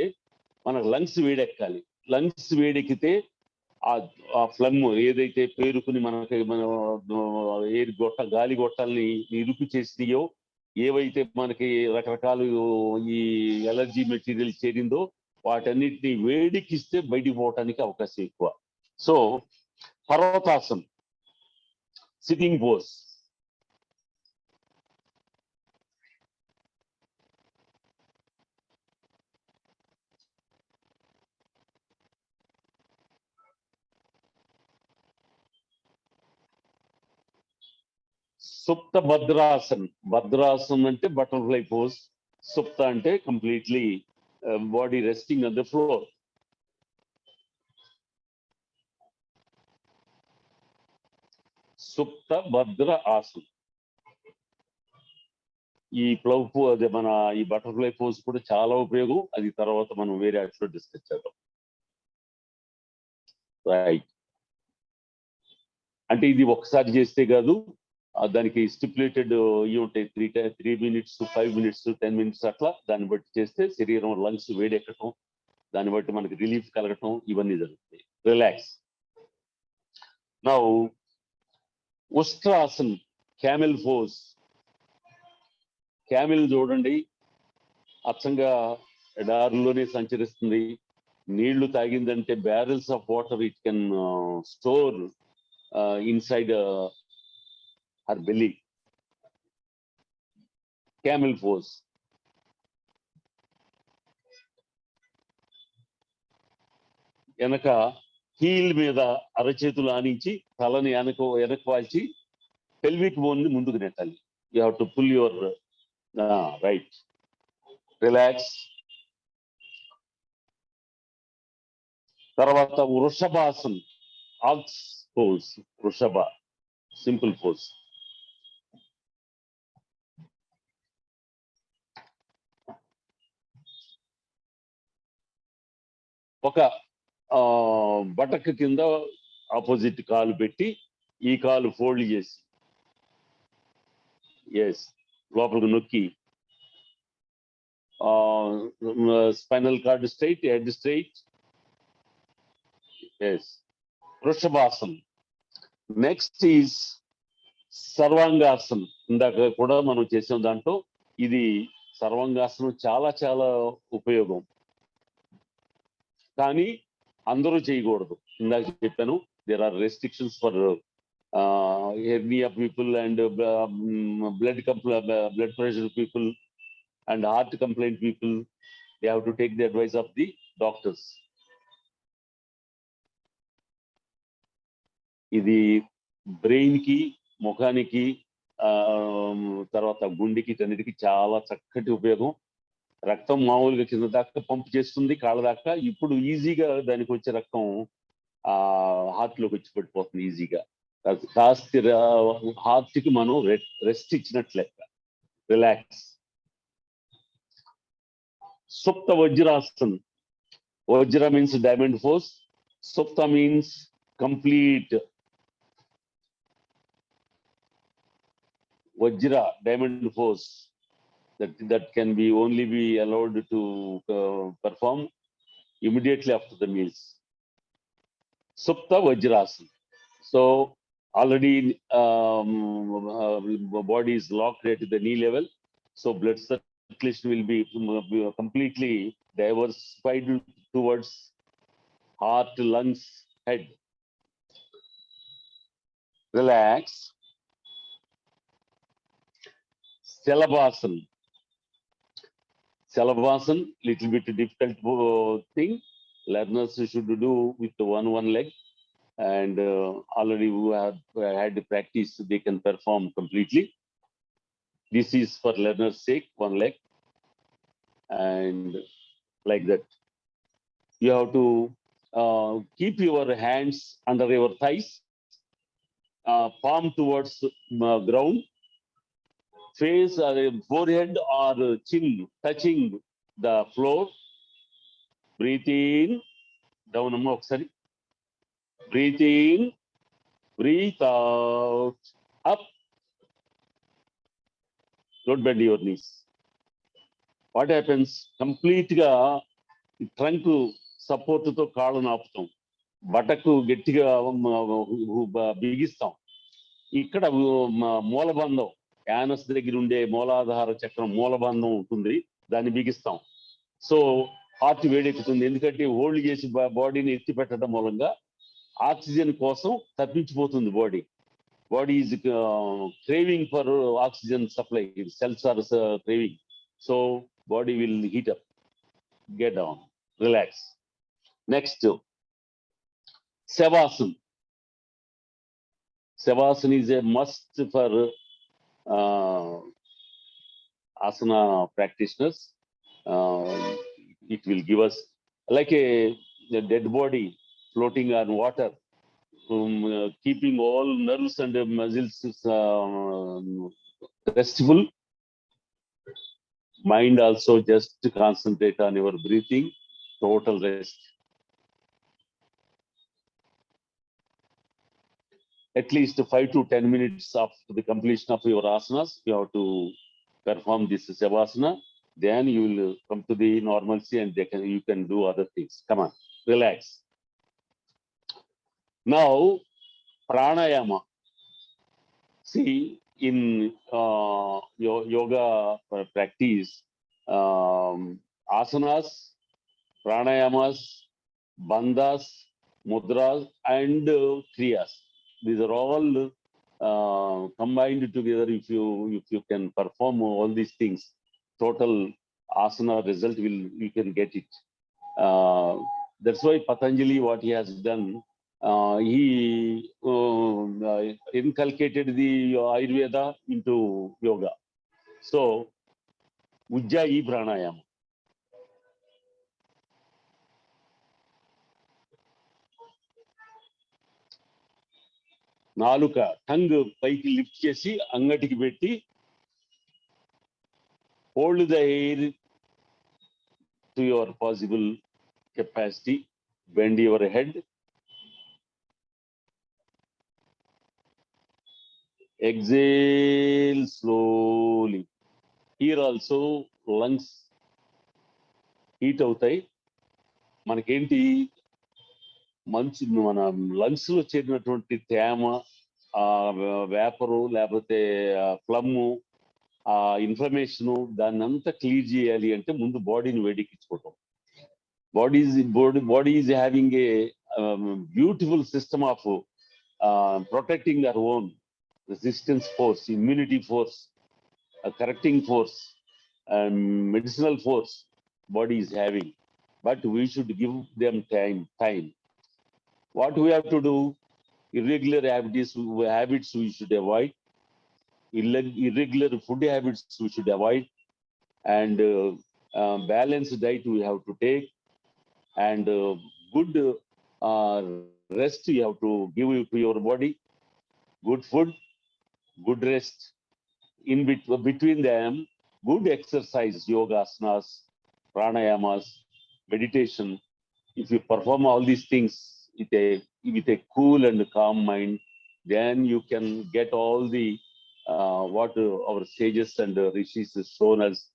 మనకు లంగ్స్ వేడెక్కాలి. లంగ్స్ వేడెక్కితే ఆ ఫ్లమ్ ఏదైతే పేరుకుని మన గాలి గొట్టాలని ఇరుకు చేసినాయో, ఏవైతే మనకి రకరకాల ఈ ఎలర్జీ మెటీరియల్ చేరిందో వాటన్నిటిని వేడికిస్తే బయటికి పోవటానికి అవకాశం ఎక్కువ. సో పర్వతాసనం, సిట్టింగ్ పోజ్. సుప్త భద్రాసన్. భద్రాసన్ అంటే బటర్ఫ్లై పోజ్. సుప్త అంటే completely body resting on the floor. Supta Bhadra asan. ఈ ఈ బటర్ఫ్లై పోజ్ కూడా చాలా ఉపయోగం. అది తర్వాత మనం వేరే యాక్ట్లో డిస్కస్ చేద్దాం. రైట్. అంటే ఇది ఒకసారి చేస్తే కాదు, దానికి స్టిపులేటెడ్ ఇవి ఉంటాయి. 3 minutes, 5 minutes, 10 minutes అట్లా దాన్ని బట్టి చేస్తే శరీరం లంగ్స్ వేడెక్కటం, దాన్ని బట్టి మనకి రిలీఫ్ కలగటం, ఇవన్నీ జరుగుతాయి. Relax. Now Ustrasan, camel pose. Camel చూడండి, అచ్చంగా ఎడారులోనే సంచరిస్తుంది. నీళ్లు తాగిందంటే barrels of water it can store inside her belly. Camel pose. వెనక హీల్ మీద అరచేతులు ఆనించి తలని వెనక వాల్చి పెల్విక్ బోన్ ని ముందుకు నెట్టాలి. You have to pull your right. Relax. తర్వాత Vrishabhasan, ox pose. Vrishabha simple pose. ఒక బటక్ కింద ఆపోజిట్ కాలు పెట్టి ఈ కాలు ఫోల్డ్ చేసి లోపలికి నొక్కి spinal cord straight, head straight. Vrishabhasan. Next is Sarvangasan. ఇందాక కూడా మనం చేసాం దాంట్లో. ఇది సర్వాంగాసనం చాలా చాలా ఉపయోగం, కానీ అందరూ చేయకూడదు. ఇందాక చెప్పాను, there are restrictions for hernia people and blood pressure people and heart complaint people, they have to take the advice of the doctors. ఇది బ్రెయిన్ కి, ముఖానికి, తర్వాత గుండెకి, అన్నిటికీ చాలా చక్కటి ఉపయోగం. రక్తం మామూలుగా కింద దాకా పంప్ చేస్తుంది, కాళ్ళ దాకా. ఇప్పుడు ఈజీగా దానికి వచ్చే రక్తం హార్ట్ లోకి వచ్చి పడిపోతుంది ఈజీగా. కాస్త హార్ట్ కి మనం రెస్ట్ ఇచ్చినట్లే, relax. Supta Vajrasan. Vajra means diamond force. Supta means complete. Vajra, diamond force, that can be only be allowed to perform immediately after the meals. Supta Vajrasana. So already body is locked at the knee level. So blood circulation will be completely diversified towards heart, lungs, head. Relax. Shalabhasana. Shalabhasana, little bit difficult thing. Learners should do with one leg, and already who have had practice, they can perform completely. This is for learners' sake, one leg, and like that. You have to keep your hands under your thighs, palm towards ground, face or forehead or chin touching the floor. Breathe in, down amma okkasari. Breathe in, breathe out, up. Don't bend your knees. What happens? Complete ga trunk support తో కాళ్ళను ఆపుతాం, బటకు గట్టిగా బిగిస్తాం. ఇక్కడ మూలబంధం, anus దగ్గర ఉండే మూలాధార చక్రం మూలబంధం ఉంటుంది, దాన్ని బిగిస్తాం. సో హార్ట్ వేడెక్కుతుంది, ఎందుకంటే హోల్డ్ చేసి బాడీని ఎత్తి పెట్టడం మూలంగా ఆక్సిజన్ కోసం తప్పించిపోతుంది body. Body is craving for oxygen supply. Cells are craving. So body will heat up. Get down. Relax. Next, Savasana. Savasana is a must for asana practitioners. It will give us like a dead body floating on water. Keeping all nerves and muscles restful. Mind also just concentrate on your breathing, total rest. At least 5 to 10 minutes after the completion of your asanas, you have to perform this Savasana. Then you will come to the normalcy and you can do other things. Come on, relax. Now, pranayama. See, in yoga practice, asanas, pranayamas, bandhas, mudras, and kriyas. These are all combined together. If you can perform all these things, total asana result you can get it. That's why Patanjali, what he has done, he inculcated the Ayurveda into yoga. So, Ujjayi Pranayama. నాలుక, tongue పైకి lift చేసి అంగటికి పెట్టి, hold the air to your possible capacity, bend your head, exhale slowly. Here also lungs heat అవుతాయి. మనకేంటి, మంచు మన lungs లో చేరినటువంటి తేమ, వేపరు లేకపోతే ప్లమ్, ఆ ఇన్ఫర్మేషన్, దాన్ని అంతా క్లియర్ చేయాలి అంటే ముందు బాడీని వేడెక్కించుకోవటం. Body is having a beautiful system of protecting our own resistance force, immunity force, a correcting force, medicinal force body is having. But we should give them time. What we have to do, irregular habits we should avoid, irregular food habits we should avoid, and balanced diet we have to take, and good rest you have to give to your body, good food, good rest. Between them, good exercise, yoga, asanas, pranayamas, meditation. If you perform all these things with a cool and calm mind, then you can get all the what our sages and rishis has shown us.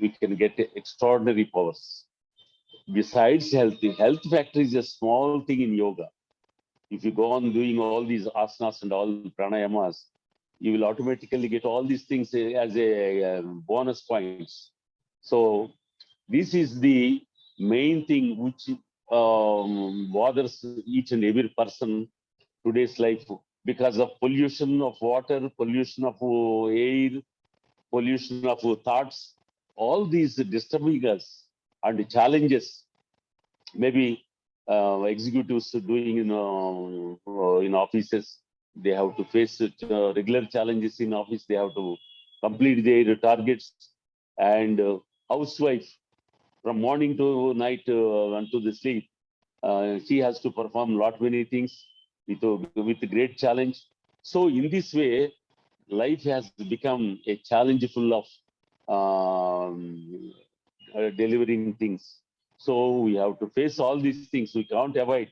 We can get extraordinary powers. Besides health factor is a small thing in yoga. If you go on doing all these asanas and all pranayamas, you will automatically get all these things as a bonus points. So this is the main thing which bothers each and every person today's life, because of pollution of water, pollution of air, pollution of thoughts, all these disturbing us and challenges. Maybe executives doing in offices, they have to face regular challenges in office. They have to complete their targets, and housewife from morning to night unto the sleep, she has to perform lot many things with great challenge. So in this way, life has become a challenge full of delivering things. So we have to face all these things. We can't avoid.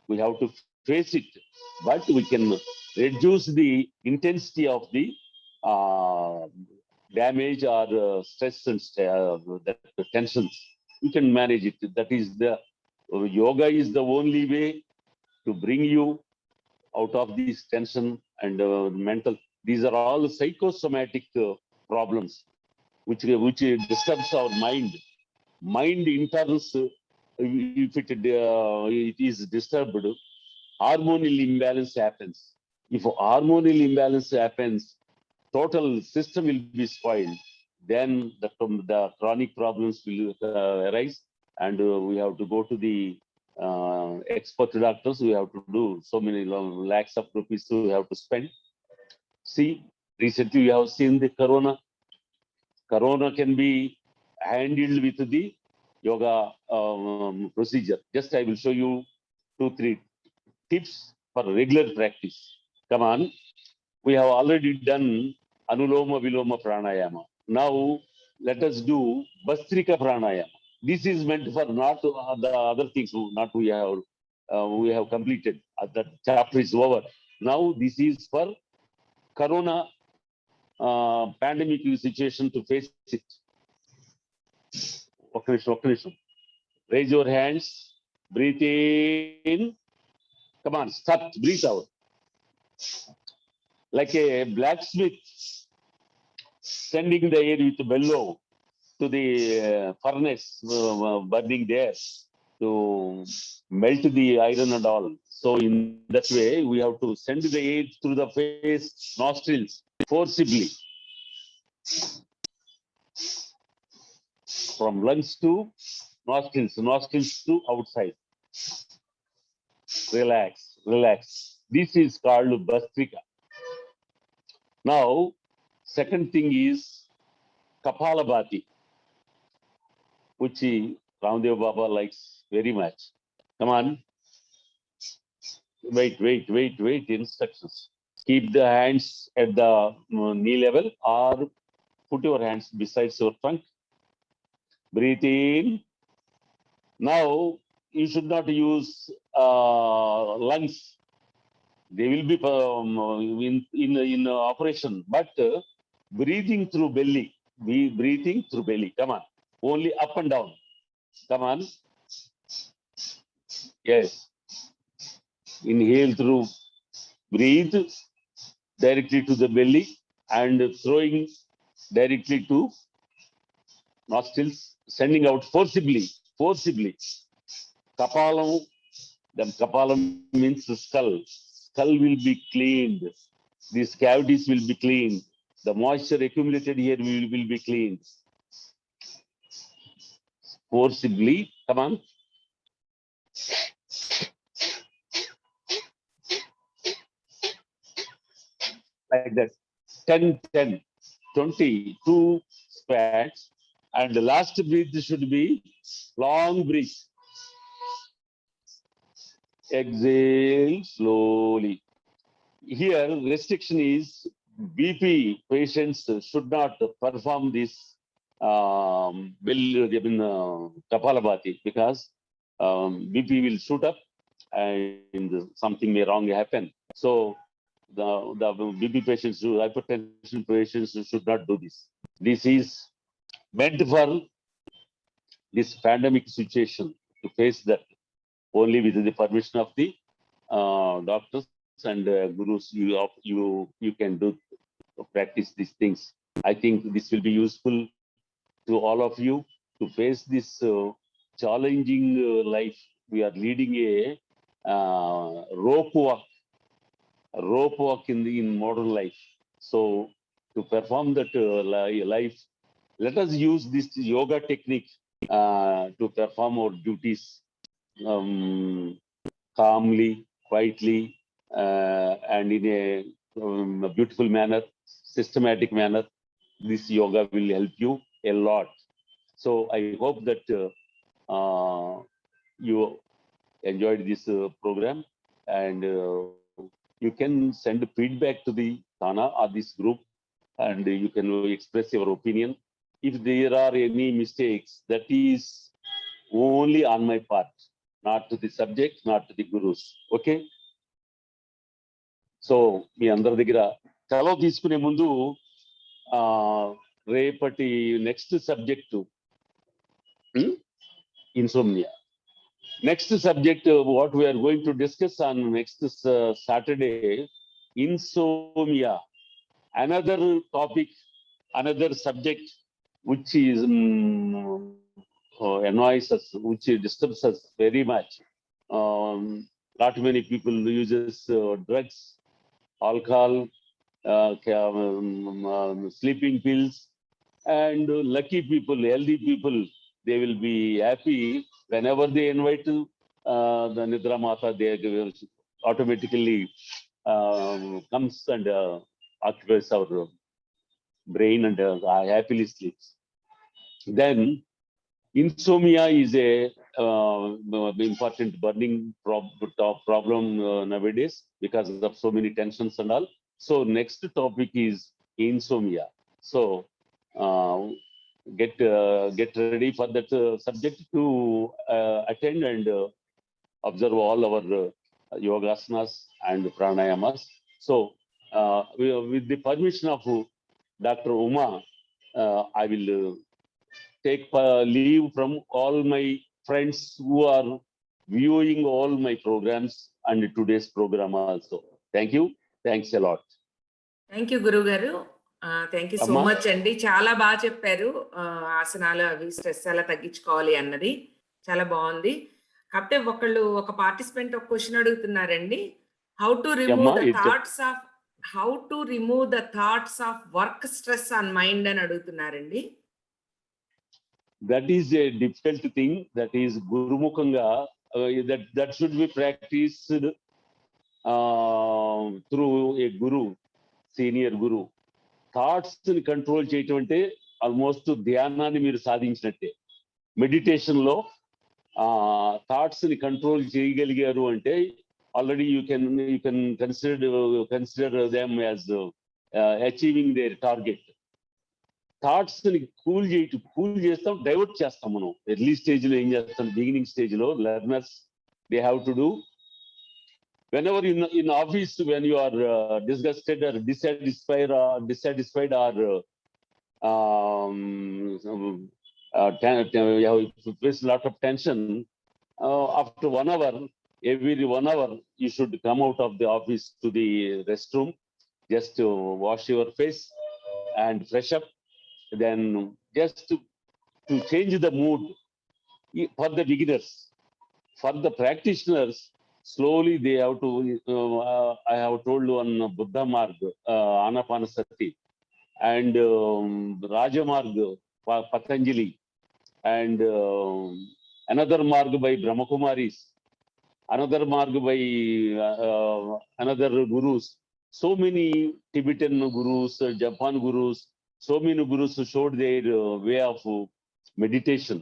We have to face it, but we can reduce the intensity of the uh, damage or stress and the tensions. We can manage it. That is the yoga is the only way to bring you out of this tension and mental. These are all psychosomatic problems which disturbs our mind. Mind interns, if it is disturbed, hormonal imbalance happens. If hormonal imbalance happens, total system will be spoiled. Then the chronic problems will arise, and we have to go to the expert doctors. We have to do so many lakhs of rupees we have to spend. See, recently we have seen the corona. Corona can be handled with the yoga procedure. Just I will show you 2-3 tips for regular practice. Come on, we have already done Anuloma Viloma Pranayama. Now let us do Bastrika Pranayama. This is meant for not the other things. Not we have completed. That chapter is over. Now this is for Corona pandemic situation to face it. Raise your hands. Breathe in. Come on, start. Breathe out. Like a blacksmith sending the air with bellow to the furnace burning there to melt the iron and all. So in that way, we have to send the air through the face, nostrils, forcibly. From lungs to nostrils, nostrils to outside. Relax, relax. This is called Bastrika. Now, second thing is Kapalabhati, which Ramdev Baba likes very much. Come on. Wait. Instructions. Keep the hands at the knee level or put your hands beside your trunk. Breathe in. Now, you should not use lungs. They will be in operation, but breathing through belly. Breathing through belly. Come on. Only up and down. Come on. Yes. Inhale through. Breathe directly to the belly and throwing directly to nostrils, sending out forcibly. Kapalam The Kapalam means skull. Skull will be cleaned. These cavities will be cleaned. The moisture accumulated here will be cleaned. Forcibly, come on. Like that. 10, 10, 20, 2 spats. And the last breath should be long breath. Exhale slowly. Here, restriction is BP patients should not perform this Kapalabhati because BP will shoot up and something may wrong happen. So the BP patients, hypertension patients should not do this. This is meant for this pandemic situation to face that only with the permission of the doctors and gurus. You can do practice these things. I think this will be useful to all of you to face this challenging life. We are leading a rope walk in modern life. So to perform that life, let us use this yoga technique to perform our duties calmly, quietly, and in a beautiful manner, systematic manner. This yoga will help you a lot. So I hope that you enjoyed this program, and you can send feedback to the Thana or this group, and you can express your opinion. If there are any mistakes, that is only on my part, not to the subject, not to the gurus. Okay? So మీ అందరి దగ్గర సెలవు తీసుకునే ముందు రేపటి next subject insomnia. Next subject, what we are going to discuss on next Saturday, insomnia. Another topic, another subject which is annoys us, which disturbs us very much. Not many people uses drugs, alcohol, sleeping pills, and lucky people, healthy people, they will be happy whenever they invite the Nidra Mata. They automatically comes and occupies our brain and happily sleeps. Then insomnia is a important burning problem nowadays because of so many tensions and all. So next topic is insomnia. So get ready for that subject to attend and observe all our yogasanas and pranayamas. So with the permission of Dr. Uma, I will take leave from all my friends who are viewing all my programs and today's program also. Thank you. Thanks a lot. Thank you గురువు గారు. Thank you so అమ్మా. Much అండి. చాలా బాగా చెప్పారు. ఆసనాలు అవి stress ఎలా తగ్గించుకోవాలి అన్నది చాలా బాగుంది. కాకపోతే ఒక పార్టిసిపెంట్ ఒక క్వశ్చన్ అడుగుతున్నారండి. How to remove the thoughts of work stress on mind అని అడుగుతున్నారండి. That is a difficult thing. That is Gurumukhanga. That should be practiced through a guru, senior guru. Thoughts ని కంట్రోల్ చేయటం అంటే almost ధ్యానాన్ని మీరు సాధించినట్టే. Meditation లో thoughts ని control చేయగలిగారు అంటే already you can consider them as achieving there target. Thoughts ని కూల్ చేస్తాం, డైవర్ట్ చేస్తాం మనం. ఎర్లీ స్టేజ్ లో ఏం చేస్తాం, బిగినింగ్ స్టేజ్ లో learners they have to do whenever in office, when you are disgusted or dissatisfied or you have faced a lot of tension, after 1 hour, every 1 hour, you should come out of the office to the restroom, just to wash your face and fresh up. Then just to change the mood for the beginners. For the practitioners, slowly they have to, I have told one Buddha Marg, Anapanasati, and Raja Marg, Patanjali, and another Marg by Brahmakumaris, another Marg by another gurus. So many Tibetan gurus, Japan gurus, so many gurus showed their way of meditation.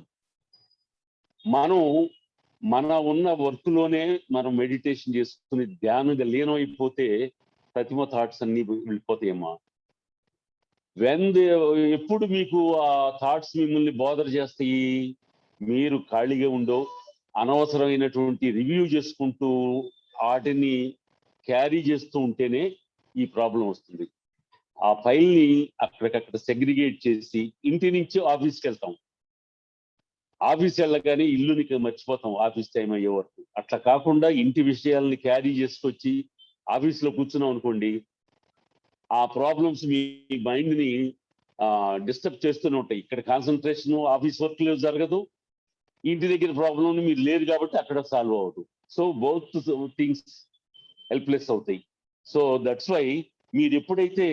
మన ఉన్న work లోనే మనం meditation చేసుకుని ధ్యానంగా లీనం అయిపోతే ప్రతిమ thoughts అన్ని వెళ్ళిపోతాయమ్మా. ఎప్పుడు మీకు ఆ థాట్స్ మిమ్మల్ని బోదర్ చేస్తాయి, మీరు ఖాళీగా ఉండో అనవసరమైనటువంటి రివ్యూ చేసుకుంటూ వాటిని క్యారీ చేస్తూ ఉంటేనే ఈ ప్రాబ్లం వస్తుంది. ఆ ఫైల్ని అక్కడికక్కడ సెగ్రిగేట్ చేసి ఇంటి నుంచి ఆఫీస్కి వెళ్తాం, ఆఫీస్ వెళ్ళగానే ఇల్లుని మర్చిపోతాం ఆఫీస్ టైం అయ్యే వరకు. అట్లా కాకుండా ఇంటి విషయాలని క్యారీ చేసుకొచ్చి ఆఫీస్లో కూర్చున్నాం అనుకోండి, ఆ ప్రాబ్లమ్స్ మీ మైండ్ ని డిస్టర్బ్ చేస్తూనే ఉంటాయి. ఇక్కడ కాన్సన్ట్రేషన్ ఆఫీస్ వర్క్ లో జరగదు, ఇంటి దగ్గర ప్రాబ్లం మీరు లేరు కాబట్టి అక్కడ సాల్వ్ అవ్వదు. సో బోత్ థింగ్స్ హెల్ప్లెస్ అవుతాయి. సో దట్స్ వై మీరు ఎప్పుడైతే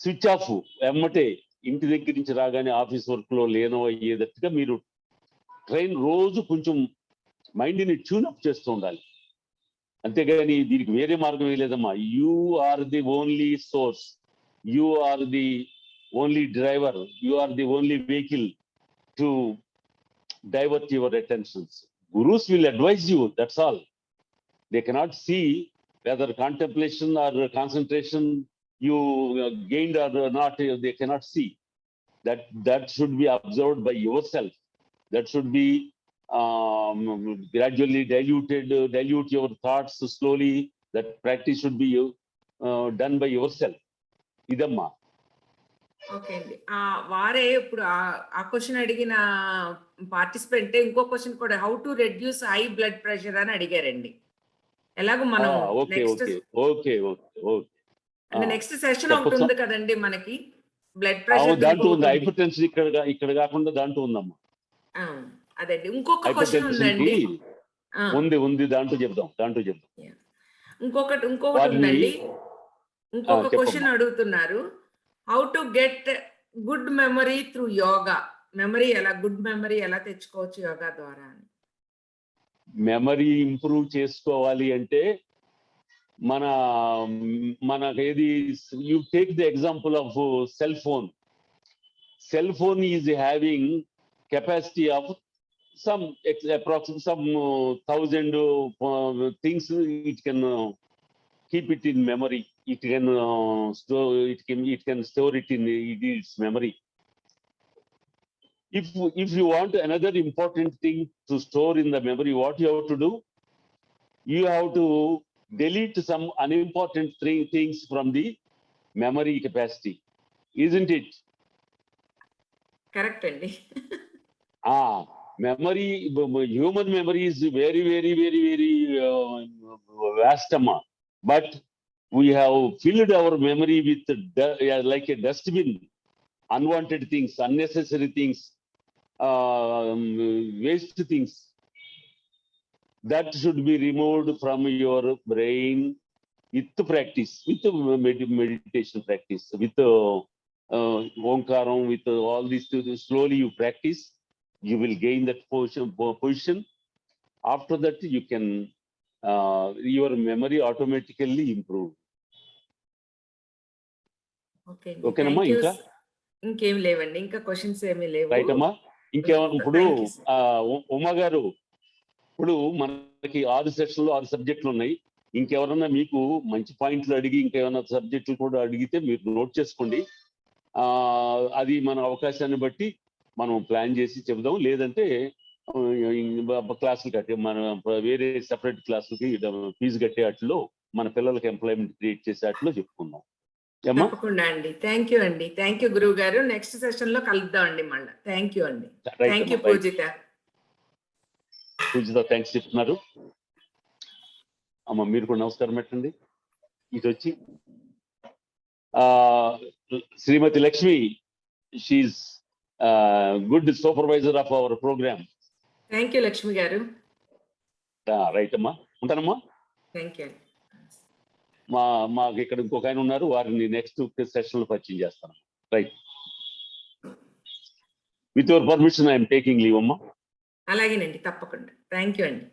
స్విచ్ ఆఫ్ ఎమ్మటే ఇంటి దగ్గర నుంచి రాగానే ఆఫీస్ వర్క్ లో లేనో అయ్యేటట్టుగా మీరు రోజు కొంచెం మైండ్ ని ట్యూన్అప్ చేస్తూ ఉండాలి. అంతేగాని దీనికి వేరే మార్గం లేదమ్మా. You are the only source, you are the only driver, you are the only vehicle to divert your attentions. Gurus will advise you, that's all. They cannot see whether contemplation or concentration you gained or not. They cannot see. That should be observed by yourself. That should be gradually dilute your thoughts slowly. That practice should be done by yourself. Idamma. Okay అండి. వారే ఇప్పుడు ఆ question అడిగిన participant ఇంకో question కూడా, how to reduce high blood pressure అని అడిగారండి. ఎలాగో మనం నెక్స్ట్ సెషన్ ఒకటి ఉంది కదండి మనకి, బ్లడ్ ప్రెషర్ దాంట్లో ఉంది. హైపర్ టెన్షన్ ఇక్కడ కాకుండా దాంట్లో ఉందమ్మా. అదండి. ఇంకొక క్వశ్చన్ ఉందండి. ఉంది దాంట్లో చెప్దాం. ఇంకొకటి ఉందండి. ఇంకొక క్వశ్చన్ అడుగుతున్నారు, how to get good memory through yoga. Good memory ఎలా తెచ్చుకోవచ్చు యోగా ద్వారా అని. మెమరీ ఇంప్రూవ్ చేసుకోవాలి అంటే మనకేది, you take the example of cell phone is having capacity of some approximately some 1000 things. It can keep it in memory. It can store it in its memory. If you want another important thing to store in the memory, what you have to do, you have to delete some unimportant things from the memory capacity, isn't it? Correct అండి. Memory, human memory is very, very, very, very vast, but we have filled our memory with like a dustbin, unwanted things, unnecessary things, waste things. That should be removed from your brain with practice, with meditation practice, with Omkaram, with all these things. Slowly you practice, you will gain that position. After that, you can your memory automatically improve. Okay namma. ఇంకేం లేవండి, ఇంకా questions ఏమీ లేవు. Right అమ్మా. ఇంకేమన్నా ఇప్పుడు ఉమా గారు, ఇప్పుడు మనకి 6 సెషన్లు 6 సబ్జెక్టులు ఉన్నాయి. ఇంకెవరన్నా మీకు మంచి పాయింట్లు అడిగి ఇంకేమైనా సబ్జెక్టులు కూడా అడిగితే మీరు నోట్ చేసుకోండి. అది మన అవకాశాన్ని బట్టి మనం ప్లాన్ చేసి చెబుదాం. లేదంటే క్లాసులు కట్టే మన వేరే సెపరేట్ క్లాసులకి ఫీజు కట్టే వాటిలో మన పిల్లలకి ఎంప్లాయ్మెంట్ క్రియేట్ చేసే వాటిలో చెప్పుకుందాం. తప్పకుండా అండి. థ్యాంక్ యూ అండి. థ్యాంక్ యూ గురువు గారు. నెక్స్ట్ సెషన్ లో కలుద్దాం అండి మళ్ళీ. థ్యాంక్ యూ అండి. Thank you Poojitha. థ్యాంక్స్ చెప్తున్నారు అమ్మ. మీరు కూడా నమస్కారం పెట్టండి. ఇది వచ్చి Shrimati Lakshmi, she is good supervisor of our programme. Thank you Lakshmi garu. Right అమ్మా. ఉంటానమ్మా. థ్యాంక్ యూ అండి. మాకు ఇక్కడ ఇంకొక ఆయన ఉన్నారు, వారిని నెక్స్ట్ సెషన్ లో పరిచయం చేస్తాను. Right, with your permission I'm taking leave అమ్మా. అలాగేనండి, తప్పకుండా. థ్యాంక్ యూ అండి.